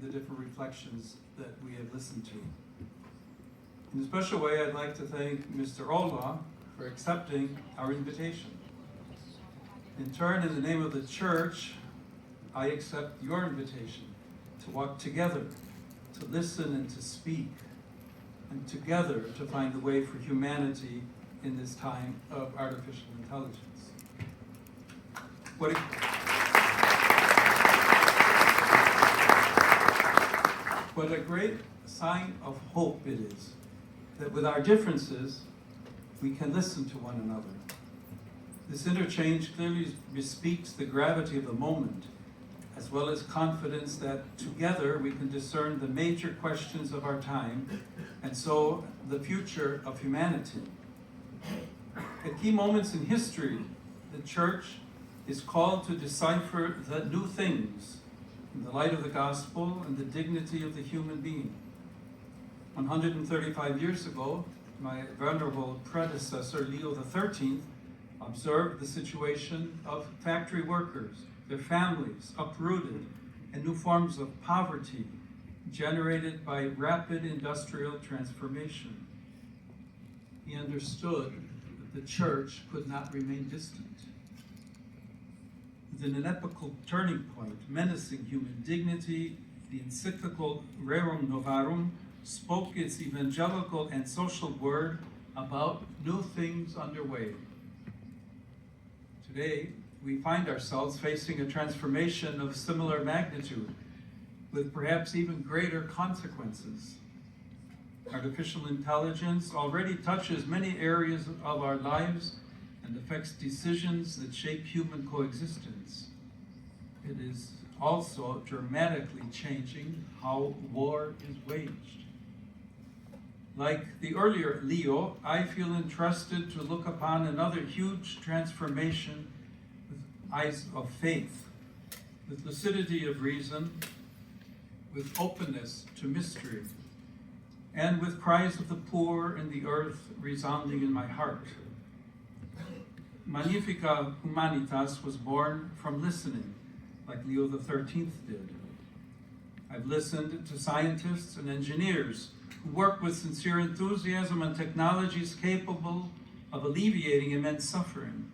the different reflections that we have listened to. In a special way, I'd like to thank Mr. Ola for accepting our invitation. In turn, in the name of the Church, I accept your invitation to walk together, to listen and to speak, and together to find the way for humanity in this time of artificial intelligence. What a great sign of hope it is that with our differences, we can listen to one another. This interchange clearly bespeaks the gravity of the moment, as well as confidence that together we can discern the major questions of our time, and so the future of humanity. At key moments in history, the Church is called to decipher the new things in the light of the gospel and the dignity of the human being. 135 years ago, my venerable predecessor, Leo XIII, observed the situation of factory workers, their families uprooted, and new forms of poverty generated by rapid industrial transformation. He understood that the Church could not remain distant. Within an epochal turning point menacing human dignity, the encyclical Rerum Novarum spoke its evangelical and social word about new things underway. Today, we find ourselves facing a transformation of similar magnitude, with perhaps even greater consequences. Artificial intelligence already touches many areas of our lives and affects decisions that shape human coexistence. It is also dramatically changing how war is waged. Like the earlier Leo, I feel entrusted to look upon another huge transformation with eyes of faith, with lucidity of reason, with openness to mystery, and with cries of the poor and the earth resounding in my heart. Magnifica Humanitas was born from listening, like Leo XIII did. I've listened to scientists and engineers who work with sincere enthusiasm on technologies capable of alleviating immense suffering,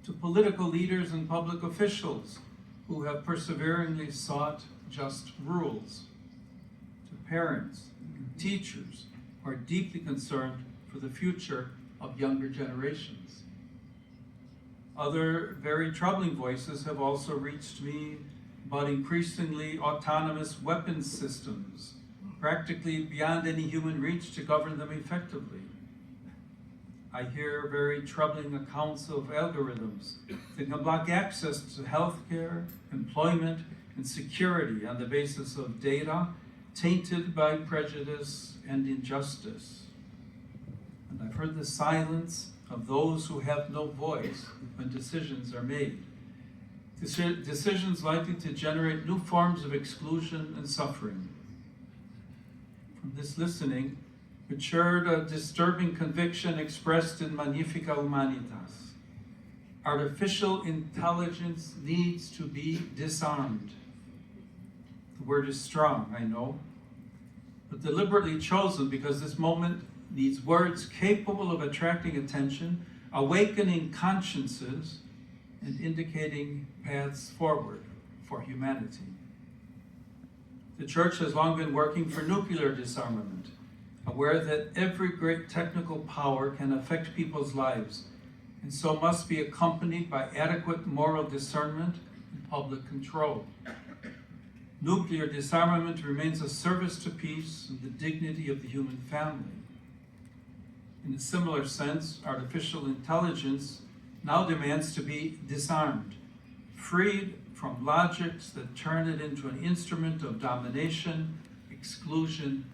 to political leaders and public officials who have perseveringly sought just rules, to parents and teachers who are deeply concerned for the future of younger generations. Other very troubling voices have also reached me about increasingly autonomous weapons systems, practically beyond any human reach to govern them effectively. I hear very troubling accounts of algorithms that can block access to healthcare, employment, and security on the basis of data tainted by prejudice and injustice. And I've heard the silence of those who have no voice when decisions are made. Decisions likely to generate new forms of exclusion and suffering. From this listening, matured a disturbing conviction expressed in Magnifica Humanitas. Artificial intelligence needs to be disarmed. The word is strong, I know, but deliberately chosen because this moment needs words capable of attracting attention, awakening consciences, and indicating paths forward for humanity. The Church has long been working for nuclear disarmament, aware that every great technical power can affect people's lives, and so must be accompanied by adequate moral discernment and public control. Nuclear disarmament remains a service to peace and the dignity of the human family. In a similar sense, artificial intelligence now demands to be disarmed, freed from logics that turn it into an instrument of domination, exclusion,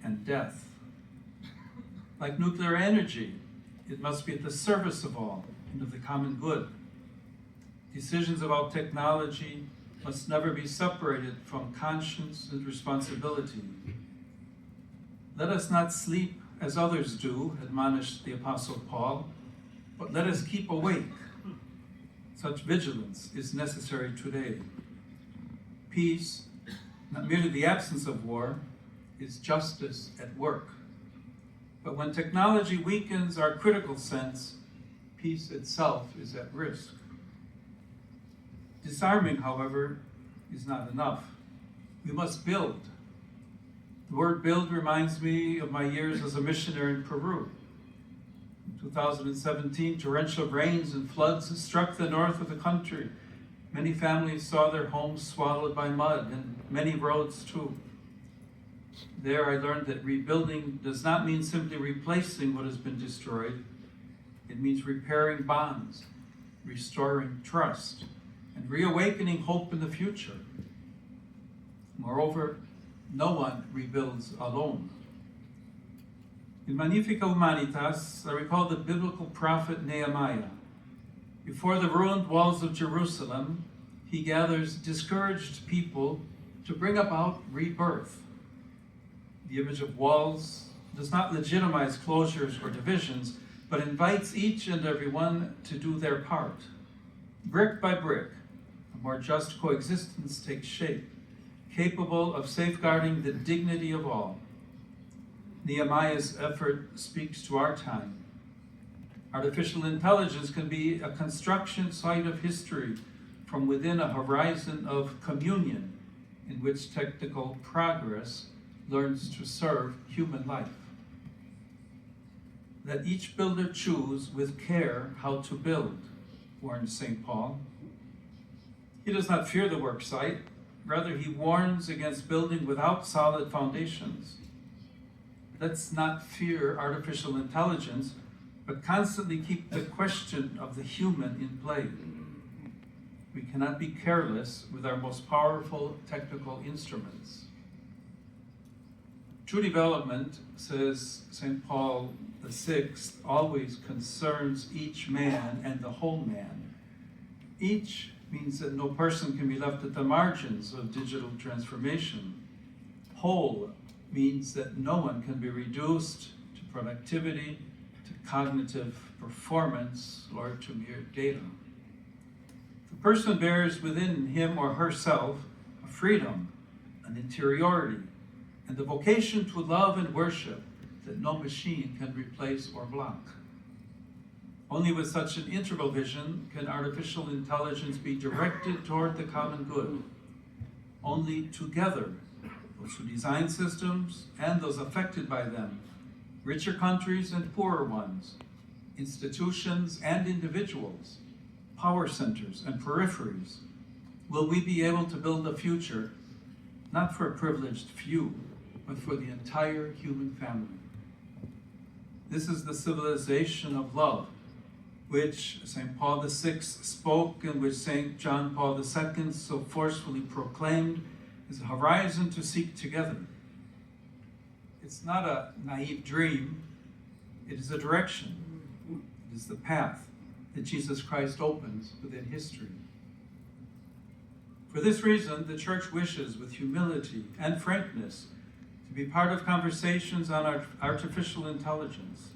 and death. Like nuclear energy, it must be at the service of all and of the common good. Decisions about technology must never be separated from conscience and responsibility. Let us not sleep as others do, admonished the Apostle Paul, but let us keep awake. Such vigilance is necessary today. Peace, Not merely the absence of war is justice at work, but when technology weakens our critical sense, peace itself is at risk. Disarming, however, is not enough. We must build. The word build reminds me of my years as a missionary in Peru. In 2017, torrential rains and floods struck the north of the country. Many families saw their homes swallowed by mud, and many roads too. There I learned that rebuilding does not mean simply replacing what has been destroyed. It means repairing bonds, restoring trust, and reawakening hope in the future. Moreover, no one rebuilds alone. In Magnifica Humanitas, I recall the biblical prophet Nehemiah. Before the ruined walls of Jerusalem, he gathers discouraged people to bring about rebirth. The image of walls does not legitimize closures or divisions, but invites each and every one to do their part. Brick by brick, a more just coexistence takes shape, capable of safeguarding the dignity of all. Nehemiah's effort speaks to our time. Artificial intelligence can be a construction site of history from within a horizon of communion in which technical progress learns to serve human life. Let each builder choose with care how to build, warns St. Paul. He does not fear the work site, rather he warns against building without solid foundations. Let's not fear artificial intelligence, but constantly keep the question of the human in play. We cannot be careless with our most powerful technical instruments. True development, says St. Paul VI, always concerns each man and the whole man. Each means that no person can be left at the margins of digital transformation. Whole means that no one can be reduced to productivity, to cognitive performance, or to mere data. The person bears within him or herself a freedom, an interiority, and the vocation to love and worship that no machine can replace or block. Only with such an integral vision can artificial intelligence be directed toward the common good. Only together, those who design systems and those affected by them, richer countries and poorer ones, institutions and individuals, power centers and peripheries, will we be able to build a future not for a privileged few, but for the entire human family. This is the civilization of love, which St. Paul VI spoke and which St. John Paul II so forcefully proclaimed as a horizon to seek together. It's not a naive dream, it is a direction. It is the path that Jesus Christ opens within history. For this reason, the Church wishes with humility and frankness to be part of conversations on artificial intelligence.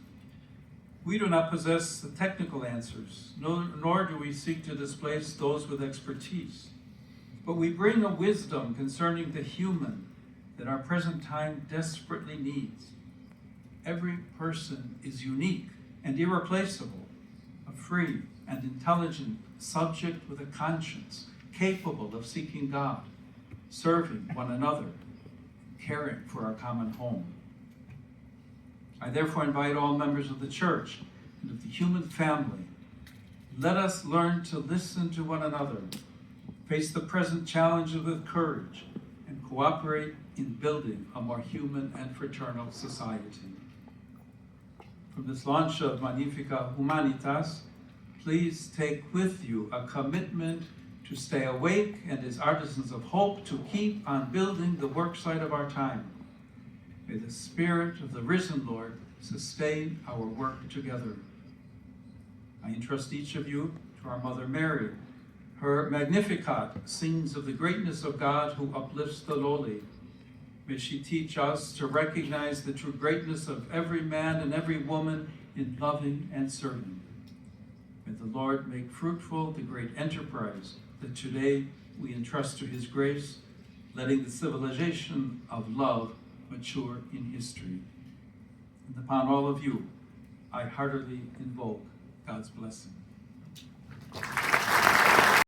We do not possess the technical answers, nor do we seek to displace those with expertise. But we bring a wisdom concerning the human that our present time desperately needs. Every person is unique and irreplaceable, a free and intelligent subject with a conscience, capable of seeking God, serving one another, caring for our common home. I therefore invite all members of the Church and of the human family, let us learn to listen to one another, face the present challenges with courage, and cooperate in building a more human and fraternal society. From this launch of Magnifica Humanitas, please take with you a commitment to stay awake and as artisans of hope to keep on building the worksite of our time. May the Spirit of the risen Lord sustain our work together. I entrust each of you to our Mother Mary. Her Magnificat sings of the greatness of God who uplifts the lowly. May she teach us to recognize the true greatness of every man and every woman in loving and serving. May the Lord make fruitful the great enterprise that today we entrust to his grace. letting the civilization of love mature in history. And upon all of you, I heartily invoke God's blessing.